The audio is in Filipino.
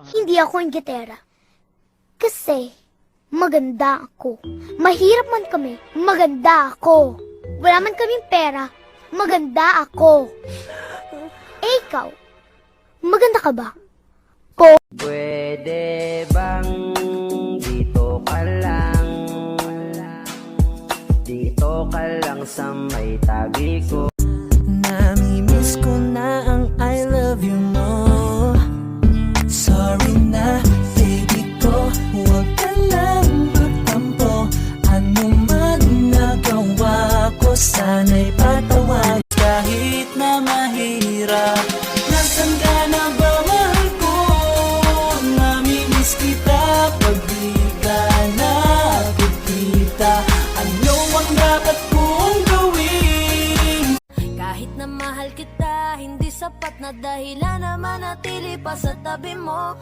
Hindi ako inggitera. Kasi, maganda ako. Mahirap man kami, maganda ako. Wala man kaming pera, maganda ako. Eh, ikaw, maganda ka ba? Pwede bang dito ka lang? Dito ka lang sa may tabi ko. Namimiss ko na ang I love you mo. Sorry na, baby ko. Huwag ka nang magtampo. Ano man nagawa ko, sana'y patawad. Kahit na mahirap, nasan ka na ba, mahal ko? Namimiss kita pag di ka nakikita. Ano ang dapat kong gawin? Kahit na mahal kita, hindi sapat na dahilan na manatili pa sa tabi mo.